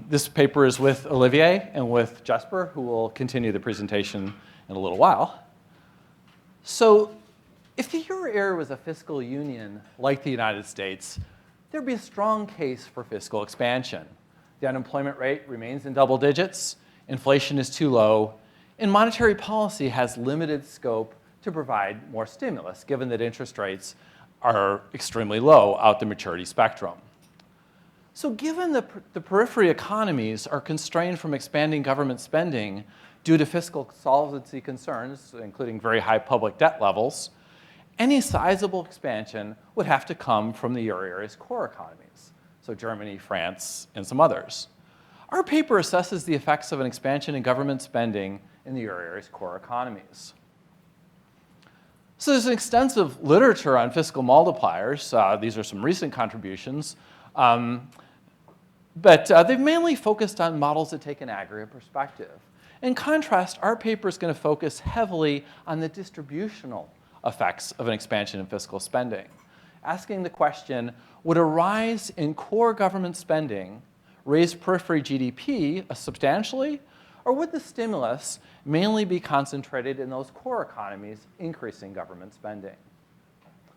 This paper is with Olivier and with Jesper, who will continue the presentation in a little while. So if the euro area was a fiscal union like the United States, there'd be a strong case for fiscal expansion. The unemployment rate remains in double digits, inflation is too low, and monetary policy has limited scope to provide more stimulus, given that interest rates are extremely low out the maturity spectrum. So given the periphery economies are constrained from expanding government spending due to fiscal solvency concerns, including very high public debt levels, any sizable expansion would have to come from the euro area's core economies, so Germany, France, and some others. Our paper assesses the effects of an expansion in government spending in the euro area's core economies. So there's an extensive literature on fiscal multipliers. These are some recent contributions. But they've mainly focused on models that take an aggregate perspective. In contrast, our paper is going to focus heavily on the distributional effects of an expansion in fiscal spending, asking the question, would a rise in core government spending raise periphery GDP substantially, or would the stimulus mainly be concentrated in those core economies increasing government spending?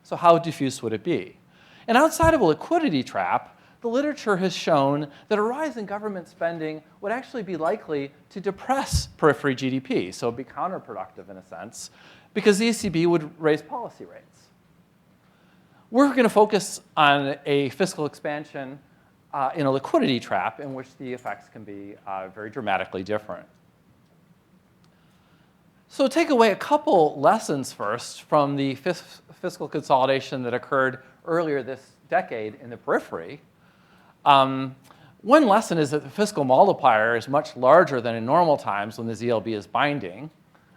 So how diffuse would it be? And outside of a liquidity trap, the literature has shown that a rise in government spending would actually be likely to depress periphery GDP, so it'd be counterproductive in a sense, because the ECB would raise policy rates. We're going to focus on a fiscal expansion in a liquidity trap in which the effects can be very dramatically different. So take away a couple lessons first from the fiscal consolidation that occurred earlier this decade in the periphery. One lesson is that the fiscal multiplier is much larger than in normal times when the ZLB is binding.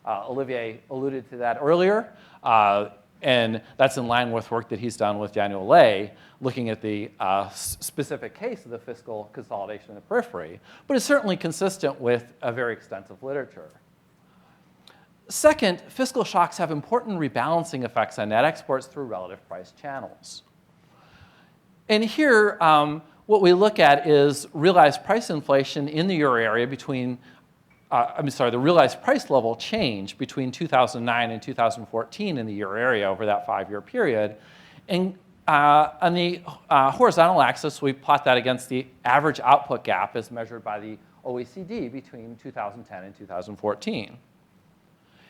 Olivier alluded to that earlier, and that's in line with work that he's done with Daniel Lay, looking at the specific case of the fiscal consolidation in the periphery, but it's certainly consistent with a very extensive literature. Second, fiscal shocks have important rebalancing effects on net exports through relative price channels. And here, what we look at is realized price inflation in the euro area between, the realized price level change between 2009 and 2014 in the euro area over that 5-year period. And on the horizontal axis, we plot that against the average output gap as measured by the OECD between 2010 and 2014.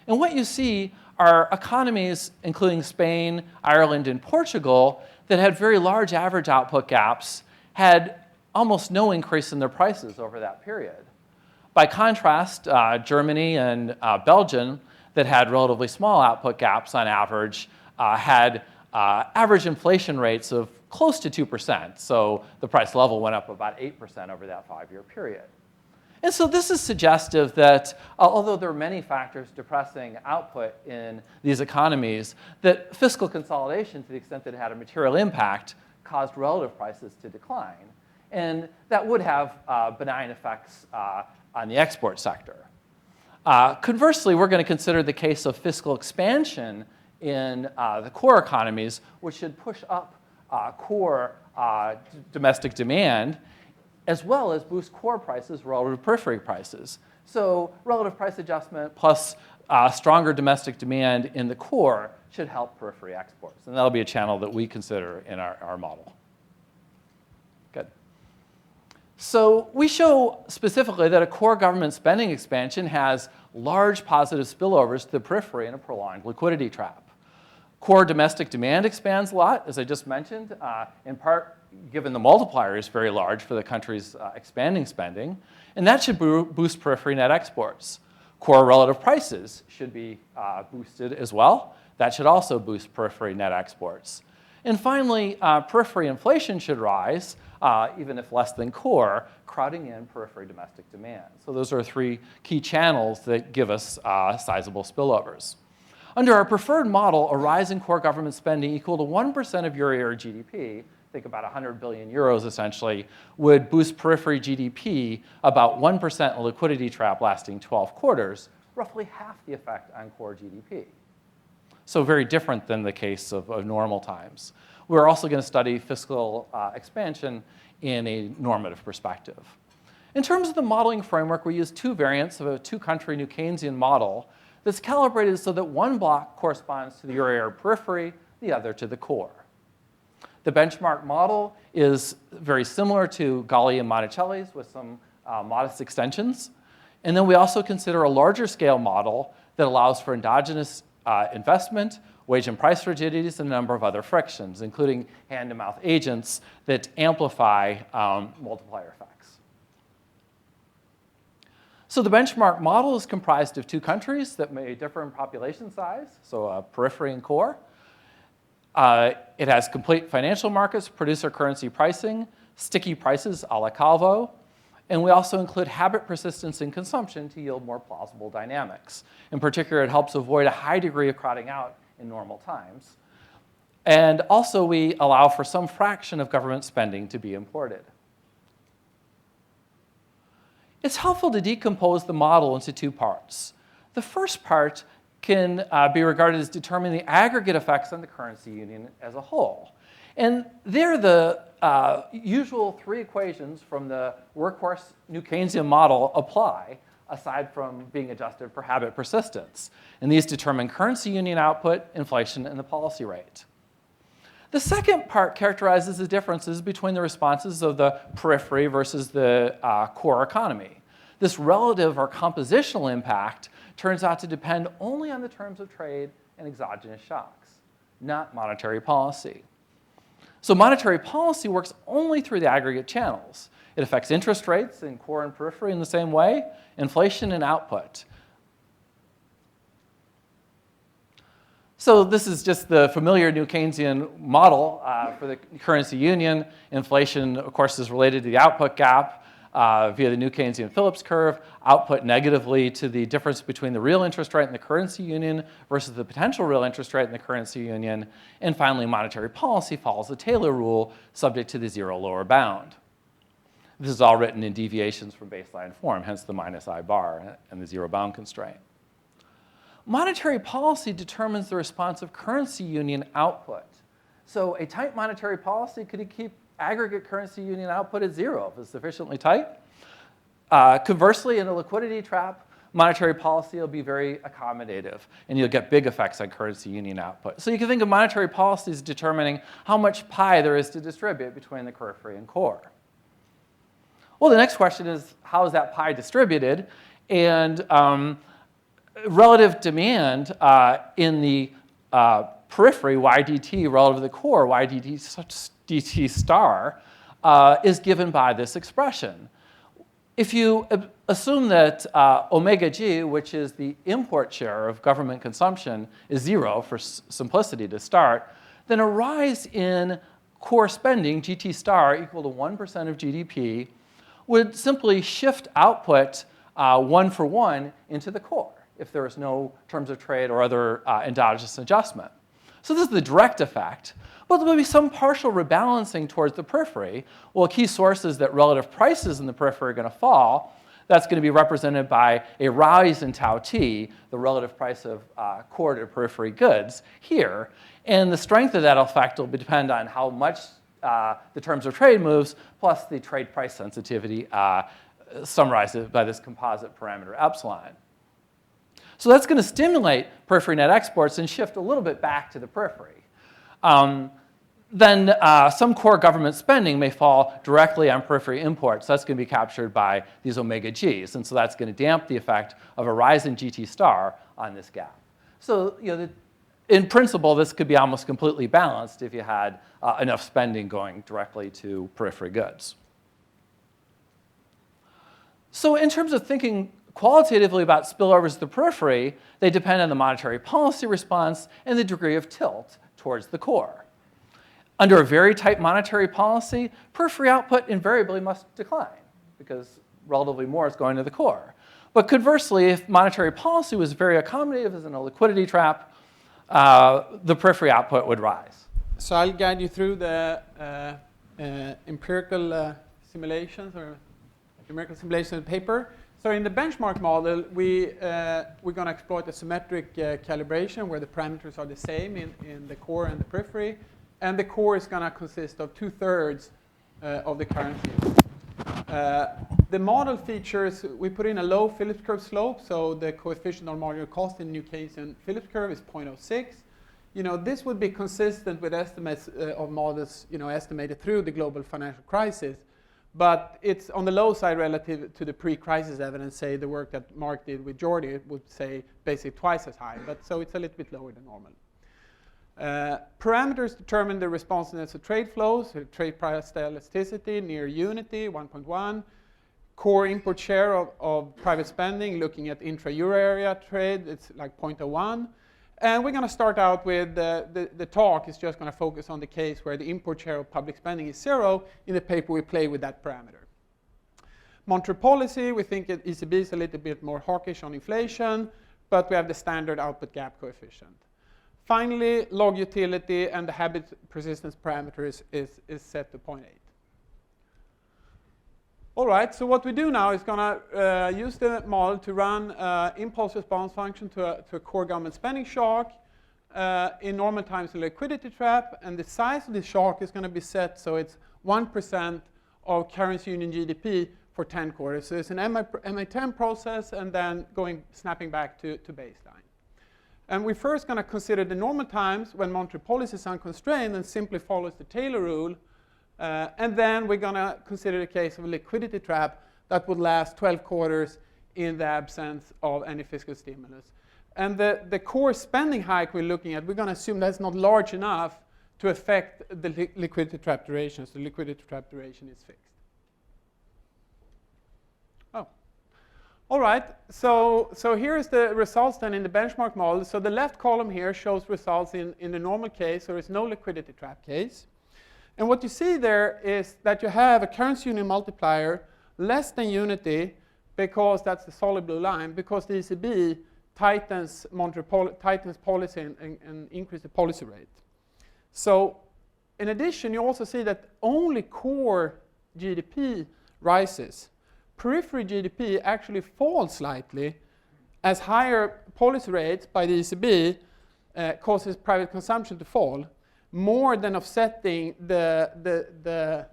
And what you see are economies, including Spain, Ireland, and Portugal, that had very large average output gaps, had almost no increase in their prices over that period. By contrast, Germany and Belgium, that had relatively small output gaps on average, had average inflation rates of close to 2%. So the price level went up about 8% over that 5-year period. And so this is suggestive that although there are many factors depressing output in these economies, that fiscal consolidation, to the extent that it had a material impact, caused relative prices to decline. And that would have benign effects on the export sector. Conversely, we're going to consider the case of fiscal expansion in the core economies, which should push up core domestic demand, as well as boost core prices relative to periphery prices. So relative price adjustment plus stronger domestic demand in the core should help periphery exports. And that'll be a channel that we consider in our model. Good. So we show specifically that a core government spending expansion has large positive spillovers to the periphery in a prolonged liquidity trap. Core domestic demand expands a lot, as I just mentioned, in part given the multiplier is very large for the country's expanding spending, and that should boost periphery net exports. Core relative prices should be boosted as well. That should also boost periphery net exports. And finally, periphery inflation should rise, even if less than core, crowding in periphery domestic demand. So those are 3 key channels that give us sizable spillovers. Under our preferred model, a rise in core government spending equal to 1% of euro area GDP, think about 100 billion euros essentially, would boost periphery GDP about 1% in a liquidity trap lasting 12 quarters, roughly half the effect on core GDP. So very different than the case of normal times. We're also going to study fiscal expansion in a normative perspective. In terms of the modeling framework, we use two variants of a two-country New Keynesian model that's calibrated so that one block corresponds to the euro area periphery, the other to the core. The benchmark model is very similar to Galli and Monticelli's with some modest extensions. And then we also consider a larger scale model that allows for endogenous investment, wage and price rigidities, and a number of other frictions, including hand-to-mouth agents that amplify multiplier effects. So the benchmark model is comprised of two countries that may differ in population size, so periphery and core. It has complete financial markets, producer currency pricing, sticky prices a la Calvo, and we also include habit persistence and consumption to yield more plausible dynamics. In particular, it helps avoid a high degree of crowding out in normal times. And also, we allow for some fraction of government spending to be imported. It's helpful to decompose the model into two parts. The first part can be regarded as determining the aggregate effects on the currency union as a whole. And there, the usual three equations from the workhorse New Keynesian model apply, aside from being adjusted for habit persistence. And these determine currency union output, inflation, and the policy rate. The second part characterizes the differences between the responses of the periphery versus the core economy. This relative or compositional impact turns out to depend only on the terms of trade and exogenous shocks, not monetary policy. So monetary policy works only through the aggregate channels. It affects interest rates in core and periphery in the same way, inflation and output. So this is just the familiar New Keynesian model for the currency union. Inflation, of course, is related to the output gap via the New Keynesian Phillips curve, output negatively to the difference between the real interest rate in the currency union versus the potential real interest rate in the currency union. And finally, monetary policy follows the Taylor rule, subject to the zero lower bound. This is all written in deviations from baseline form, hence the minus I bar and the zero bound constraint. Monetary policy determines the response of currency union output. So a tight monetary policy could keep aggregate currency union output at zero if it's sufficiently tight. Conversely, in a liquidity trap, monetary policy will be very accommodative, and you'll get big effects on currency union output. So you can think of monetary policy as determining how much pie there is to distribute between the periphery and core. Well, the next question is, how is that pie distributed? And relative demand in the periphery, y dt, relative to the core, y dt star, is given by this expression. If you assume that omega g, which is the import share of government consumption, is zero for simplicity to start, then a rise in core spending, GT star, equal to 1% of GDP, would simply shift output 1 for 1 into the core if there is no terms of trade or other endogenous adjustment. So this is the direct effect. But there will be some partial rebalancing towards the periphery. Well, a key source is that relative prices in the periphery are going to fall. That's going to be represented by a rise in tau t, the relative price of core to periphery goods here. And the strength of that effect will depend on how much the terms of trade moves, plus the trade price sensitivity summarized by this composite parameter epsilon. So that's going to stimulate periphery net exports and shift a little bit back to the periphery. Then some core government spending may fall directly on periphery imports. That's going to be captured by these omega g's. And so that's going to damp the effect of a rise in GT star on this gap. So in principle, this could be almost completely balanced if you had enough spending going directly to periphery goods. So in terms of thinking qualitatively about spillovers to the periphery, they depend on the monetary policy response and the degree of tilt towards the core. Under a very tight monetary policy, periphery output invariably must decline because relatively more is going to the core. But conversely, if monetary policy was very accommodative, as in a liquidity trap, the periphery output would rise. So I'll guide you through the empirical simulations or numerical simulation paper. So in the benchmark model, we're going to exploit a symmetric calibration where the parameters are the same in the core and the periphery. And the core is going to consist of 2/3 of the currency. The model features, we put in a low Phillips curve slope, so the coefficient of marginal cost in New Keynesian Phillips curve is 0.06. This would be consistent with estimates of models, estimated through the global financial crisis, but it's on the low side relative to the pre-crisis evidence. Say the work that Mark did with Jordi would say basically twice as high, but so it's a little bit lower than normal. Parameters determine the responsiveness of trade flows, trade price elasticity, near unity, 1.1. Core import share of private spending, looking at intra-euro area trade, it's like 0.01. And we're going to start out with the talk is just going to focus on the case where the import share of public spending is 0. In the paper, we play with that parameter. Monetary policy, we think ECB is a little bit more hawkish on inflation, but we have the standard output gap coefficient. Finally, log utility and the habit persistence parameters is set to 0.8. All right, so what we do now is going to use the model to run impulse response function to a core government spending shock. In normal times, a liquidity trap, and the size of the shock is going to be set so it's 1% of currency union GDP for 10 quarters. So it's an MA10 process and then snapping back to baseline. And we're first going to consider the normal times when monetary policy is unconstrained and simply follows the Taylor rule. And then we're going to consider the case of a liquidity trap that would last 12 quarters in the absence of any fiscal stimulus. And the core spending hike we're looking at, we're going to assume that's not large enough to affect the liquidity trap duration. So the liquidity trap duration is fixed. Oh. All right, so here's the results then in the benchmark model. So the left column here shows results in the normal case, so it's no liquidity trap case. And what you see there is that you have a currency union multiplier less than unity, because that's the solid blue line, because the ECB tightens policy and increases the policy rate. So in addition, you also see that only core GDP rises. Periphery GDP actually falls slightly as higher policy rates by the ECB causes private consumption to fall, more than offsetting the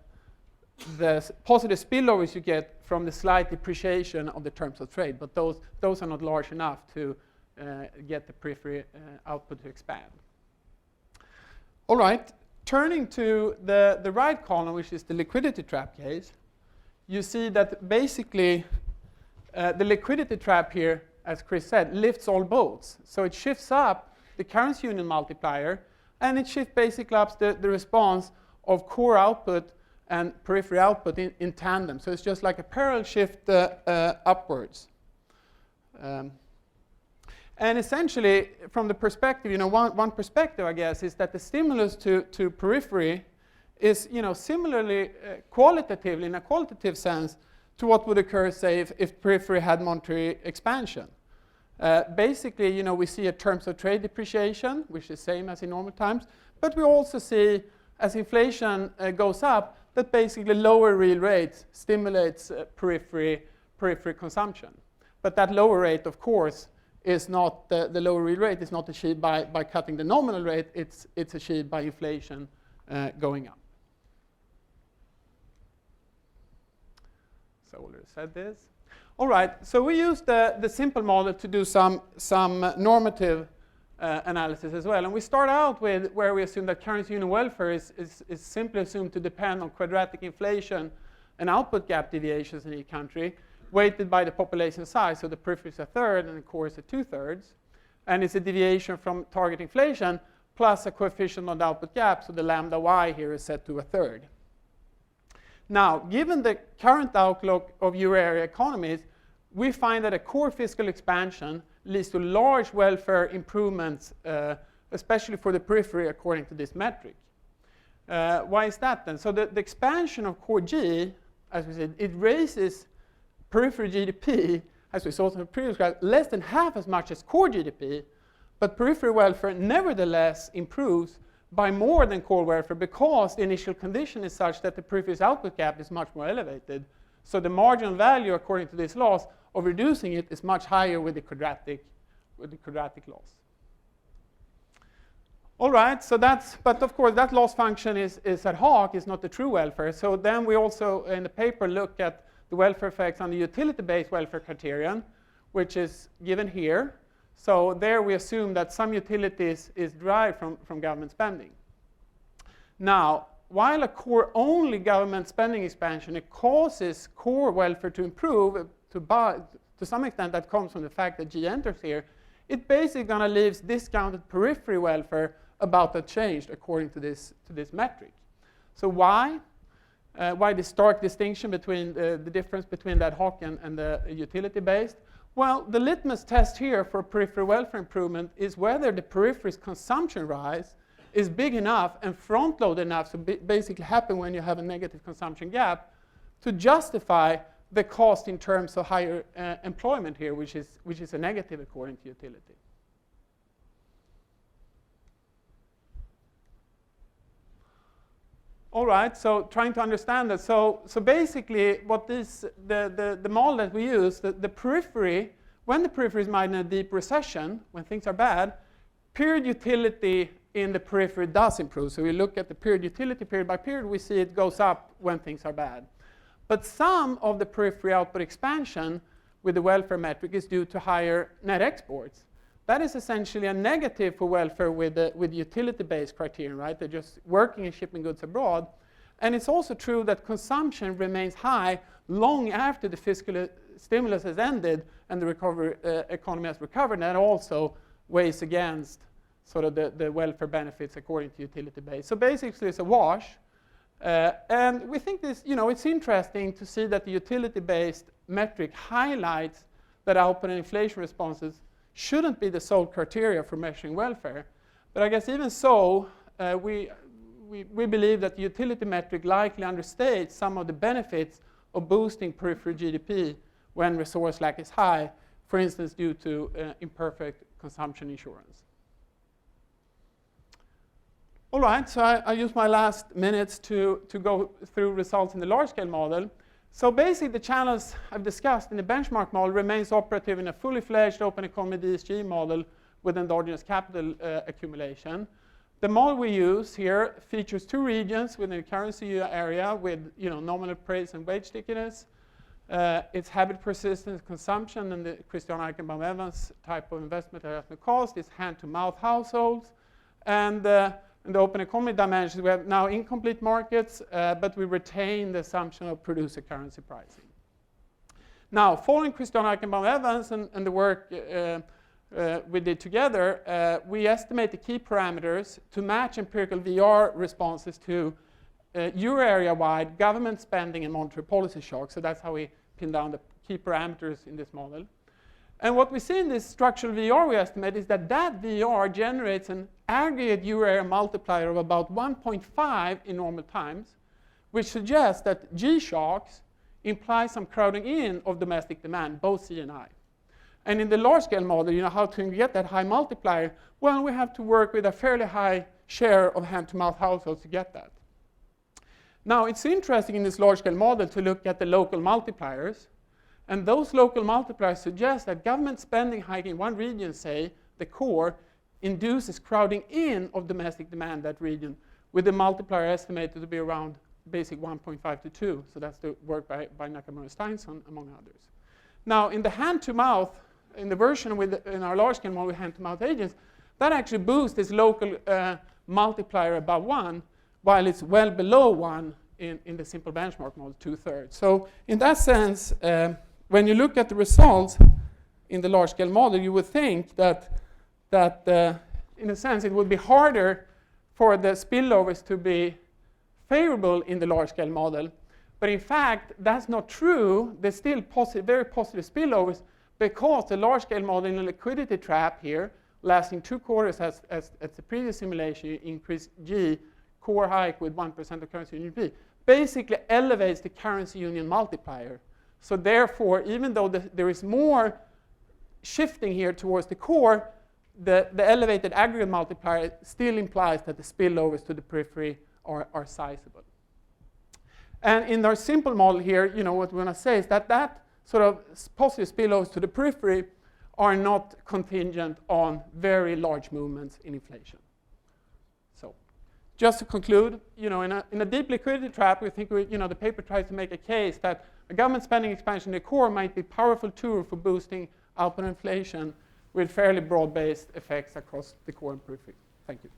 positive spillovers you get from the slight depreciation of the terms of trade. But those are not large enough to get the periphery output to expand. All right, turning to the right column, which is the liquidity trap case, you see that basically the liquidity trap here, as Chris said, lifts all boats. So it shifts up the currency union multiplier, and it shifts basically up the response of core output and periphery output in tandem. So it's just like a parallel shift upwards. And essentially, from the perspective, one perspective, I guess, is that the stimulus to periphery is, similarly qualitatively, in a qualitative sense, to what would occur, say, if periphery had monetary expansion. Basically, we see a terms of trade depreciation, which is the same as in normal times. But we also see, as inflation goes up, that basically lower real rates stimulates periphery consumption. But that lower rate, of course, is not the lower real rate is not achieved by cutting the nominal rate. It's achieved by inflation going up. So I already said this. All right, so we used the simple model to do some normative analysis as well. And we start out with where we assume that currency union welfare is simply assumed to depend on quadratic inflation and output gap deviations in each country, weighted by the population size. So the periphery is a third and the core is a 2/3. And it's a deviation from target inflation plus a coefficient on the output gap. So the lambda y here is set to a third. Now, given the current outlook of euro area economies, we find that a core fiscal expansion leads to large welfare improvements, especially for the periphery, according to this metric. Why is that then? So the expansion of core G, as we said, it raises periphery GDP, as we saw in the previous graph, less than half as much as core GDP, but periphery welfare nevertheless improves by more than core welfare because the initial condition is such that the periphery's output gap is much more elevated. So the marginal value, according to this laws, of reducing it is much higher with the quadratic loss. All right, so but of course that loss function is ad hoc, is not the true welfare. So then we also in the paper look at the welfare effects on the utility-based welfare criterion, which is given here. So there we assume that some utilities is derived from government spending. Now, while a core-only government spending expansion, it causes core welfare to improve to some extent. That comes from the fact that G enters here. It basically going to leave discounted periphery welfare about unchanged according to this metric. So why? Why the stark distinction between the difference between that hoc and the utility-based? Well, the litmus test here for periphery welfare improvement is whether the periphery's consumption rise is big enough and front-loaded enough, so basically happen when you have a negative consumption gap, to justify the cost in terms of higher employment here, which is a negative according to utility. All right, so trying to understand that. So basically, what this the model that we use, the periphery, when the periphery is in a deep recession, when things are bad, period utility in the periphery does improve. So we look at the period utility period by period, we see it goes up when things are bad. But some of the periphery output expansion with the welfare metric is due to higher net exports. That is essentially a negative for welfare with utility-based criterion, right? They're just working and shipping goods abroad. And it's also true that consumption remains high long after the fiscal stimulus has ended and the economy has recovered. And that also weighs against sort of the welfare benefits according to utility-based. So basically, it's a wash. And we think this, it's interesting to see that the utility-based metric highlights that output and inflation responses shouldn't be the sole criteria for measuring welfare. But I guess even so, we believe that the utility metric likely understates some of the benefits of boosting periphery GDP when resource lack is high, for instance, due to imperfect consumption insurance. All right, so I use my last minutes to go through results in the large-scale model. So basically, the channels I've discussed in the benchmark model remains operative in a fully fledged open economy DSG model with endogenous capital accumulation. The model we use here features two regions within the currency area with nominal price and wage stickiness. It's habit persistence consumption and the Criterion Eichenbaum Evans type of investment at cost. It's hand-to-mouth households. And in the open economy dimensions, we have now incomplete markets, but we retain the assumption of producer currency pricing. Now, following Criterion Eichenbaum Evans and the work we did together, we estimate the key parameters to match empirical VR responses to euro area-wide government spending and monetary policy shocks. So that's how we pin down the key parameters in this model. And what we see in this structural VR we estimate is that VR generates an aggregate euro area multiplier of about 1.5 in normal times, which suggests that G shocks imply some crowding in of domestic demand, both C and I. And in the large-scale model, how to get that high multiplier? Well, we have to work with a fairly high share of hand-to-mouth households to get that. Now, it's interesting in this large-scale model to look at the local multipliers. And those local multipliers suggest that government spending hike in one region, say, the core, induces crowding in of domestic demand that region, with the multiplier estimated to be around basic 1.5 to 2. So that's the work by Nakamura and Steinson, among others. Now, in the hand-to-mouth, in the version in our large-scale model with hand-to-mouth agents, that actually boosts this local multiplier above 1, while it's well below 1 in the simple benchmark model, 2/3. So in that sense, when you look at the results in the large-scale model, you would think that in a sense, it would be harder for the spillovers to be favorable in the large-scale model. But in fact, that's not true. There's still very positive spillovers because the large-scale model in the liquidity trap here, lasting 2 quarters as the previous simulation, increased G, core hike with 1% of currency union GDP, basically elevates the currency union multiplier. So therefore, even though there is more shifting here towards the core, the elevated aggregate multiplier still implies that the spillovers to the periphery are sizable. And in our simple model here, what we want to say is that sort of positive spillovers to the periphery are not contingent on very large movements in inflation. So just to conclude, in a deep liquidity trap, we think the paper tries to make a case that a government spending expansion in the core might be a powerful tool for boosting output inflation with fairly broad-based effects across the core and periphery. Thank you.